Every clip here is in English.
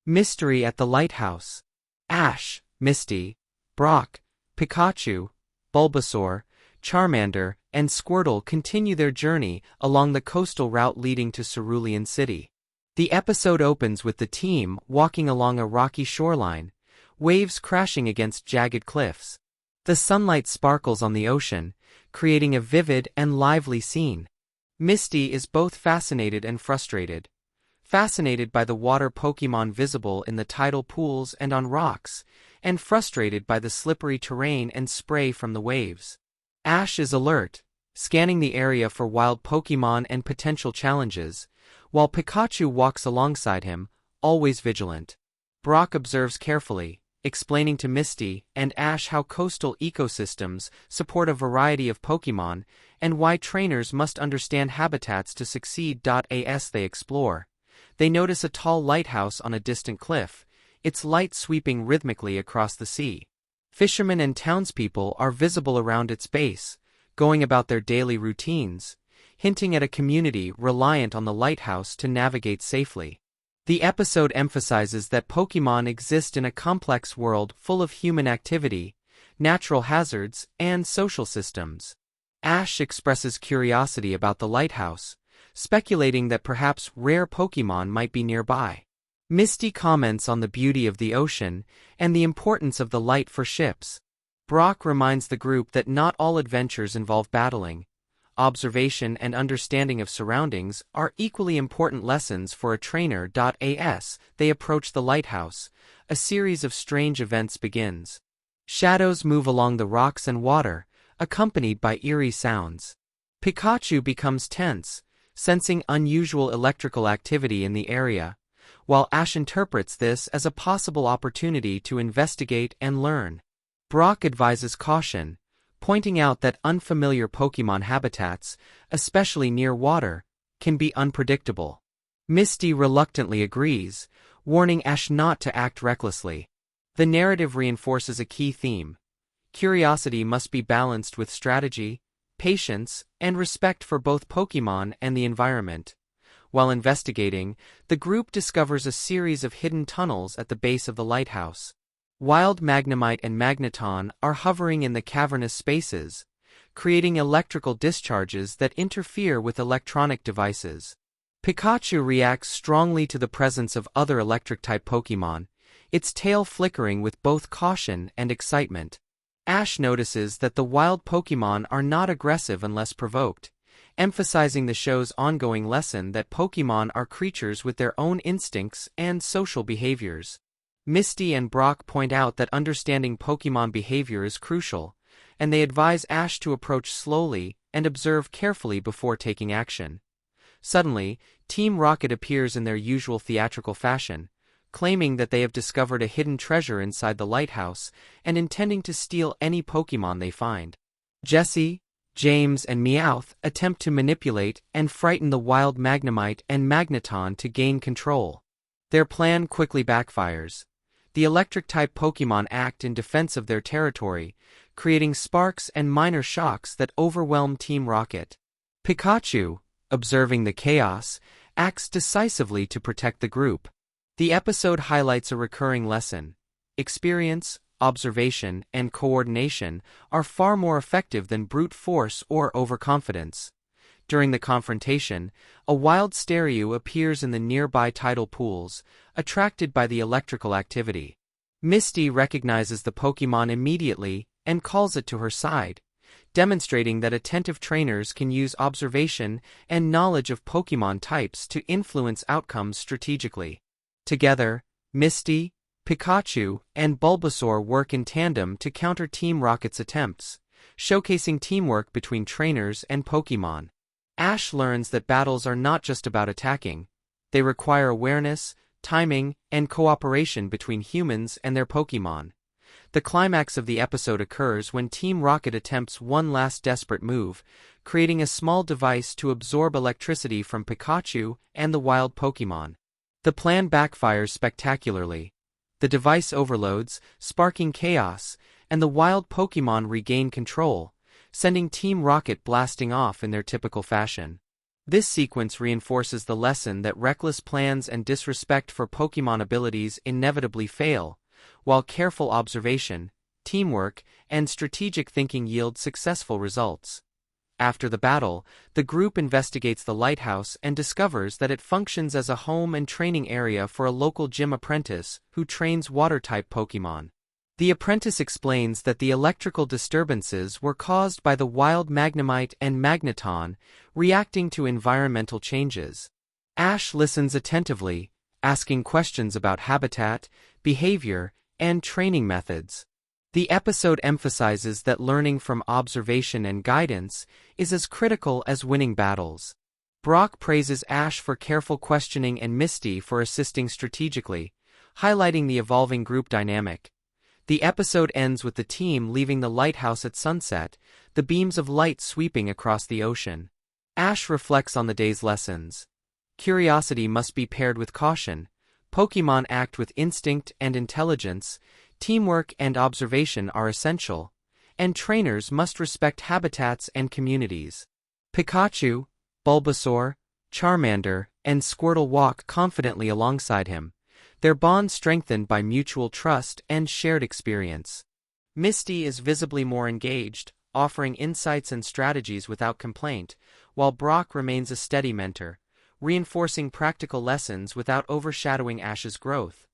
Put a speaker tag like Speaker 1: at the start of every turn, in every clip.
Speaker 1: Mystery at the Lighthouse. Ash, Misty, Brock, Pikachu, Bulbasaur, Charmander, and Squirtle continue their journey along the coastal route leading to Cerulean City. The episode opens with the team walking along a rocky shoreline, waves crashing against jagged cliffs. The sunlight sparkles on the ocean, creating a vivid and lively scene. Misty is both fascinated and frustrated. Fascinated by the water Pokémon visible in the tidal pools and on rocks, and frustrated by the slippery terrain and spray from the waves. Ash is alert, scanning the area for wild Pokémon and potential challenges, while Pikachu walks alongside him, always vigilant. Brock observes carefully, explaining to Misty and Ash how coastal ecosystems support a variety of Pokémon and why trainers must understand habitats to succeed. As they explore, they notice a tall lighthouse on a distant cliff, its light sweeping rhythmically across the sea. Fishermen and townspeople are visible around its base, going about their daily routines, hinting at a community reliant on the lighthouse to navigate safely. The episode emphasizes that Pokémon exist in a complex world full of human activity, natural hazards, and social systems. Ash expresses curiosity about the lighthouse, speculating that perhaps rare Pokémon might be nearby. Misty comments on the beauty of the ocean and the importance of the light for ships. Brock reminds the group that not all adventures involve battling. Observation and understanding of surroundings are equally important lessons for a trainer. As they approach the lighthouse, a series of strange events begins. Shadows move along the rocks and water, accompanied by eerie sounds. Pikachu becomes tense, sensing unusual electrical activity in the area, while Ash interprets this as a possible opportunity to investigate and learn. Brock advises caution, pointing out that unfamiliar Pokémon habitats, especially near water, can be unpredictable. Misty reluctantly agrees, warning Ash not to act recklessly. The narrative reinforces a key theme. Curiosity must be balanced with strategy, patience, and respect for both Pokémon and the environment. While investigating, the group discovers a series of hidden tunnels at the base of the lighthouse. Wild Magnemite and Magneton are hovering in the cavernous spaces, creating electrical discharges that interfere with electronic devices. Pikachu reacts strongly to the presence of other electric-type Pokémon, its tail flickering with both caution and excitement. Ash notices that the wild Pokémon are not aggressive unless provoked, emphasizing the show's ongoing lesson that Pokémon are creatures with their own instincts and social behaviors. Misty and Brock point out that understanding Pokémon behavior is crucial, and they advise Ash to approach slowly and observe carefully before taking action. Suddenly, Team Rocket appears in their usual theatrical fashion, claiming that they have discovered a hidden treasure inside the lighthouse and intending to steal any Pokémon they find. Jessie, James, and Meowth attempt to manipulate and frighten the wild Magnemite and Magneton to gain control. Their plan quickly backfires. The electric-type Pokémon act in defense of their territory, creating sparks and minor shocks that overwhelm Team Rocket. Pikachu, observing the chaos, acts decisively to protect the group. The episode highlights a recurring lesson. Experience, observation, and coordination are far more effective than brute force or overconfidence. During the confrontation, a wild Staryu appears in the nearby tidal pools, attracted by the electrical activity. Misty recognizes the Pokémon immediately and calls it to her side, demonstrating that attentive trainers can use observation and knowledge of Pokémon types to influence outcomes strategically. Together, Misty, Pikachu, and Bulbasaur work in tandem to counter Team Rocket's attempts, showcasing teamwork between trainers and Pokémon. Ash learns that battles are not just about attacking. They require awareness, timing, and cooperation between humans and their Pokémon. The climax of the episode occurs when Team Rocket attempts one last desperate move, creating a small device to absorb electricity from Pikachu and the wild Pokémon. The plan backfires spectacularly. The device overloads, sparking chaos, and the wild Pokémon regain control, sending Team Rocket blasting off in their typical fashion. This sequence reinforces the lesson that reckless plans and disrespect for Pokémon abilities inevitably fail, while careful observation, teamwork, and strategic thinking yield successful results. After the battle, the group investigates the lighthouse and discovers that it functions as a home and training area for a local gym apprentice who trains water-type Pokémon. The apprentice explains that the electrical disturbances were caused by the wild Magnemite and Magneton reacting to environmental changes. Ash listens attentively, asking questions about habitat, behavior, and training methods. The episode emphasizes that learning from observation and guidance is as critical as winning battles. Brock praises Ash for careful questioning and Misty for assisting strategically, highlighting the evolving group dynamic. The episode ends with the team leaving the lighthouse at sunset, the beams of light sweeping across the ocean. Ash reflects on the day's lessons. Curiosity must be paired with caution. Pokémon act with instinct and intelligence. Teamwork and observation are essential, and trainers must respect habitats and communities. Pikachu, Bulbasaur, Charmander, and Squirtle walk confidently alongside him, their bond strengthened by mutual trust and shared experience. Misty is visibly more engaged, offering insights and strategies without complaint, while Brock remains a steady mentor, reinforcing practical lessons without overshadowing Ash's growth.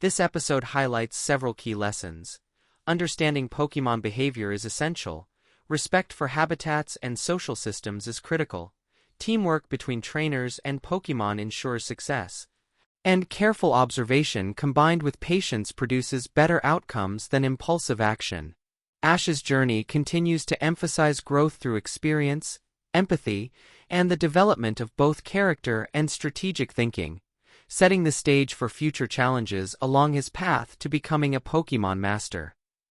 Speaker 1: This episode highlights several key lessons. Understanding Pokémon behavior is essential. Respect for habitats and social systems is critical. Teamwork between trainers and Pokémon ensures success. And careful observation combined with patience produces better outcomes than impulsive action. Ash's journey continues to emphasize growth through experience, empathy, and the development of both character and strategic thinking, setting the stage for future challenges along his path to becoming a Pokémon Master.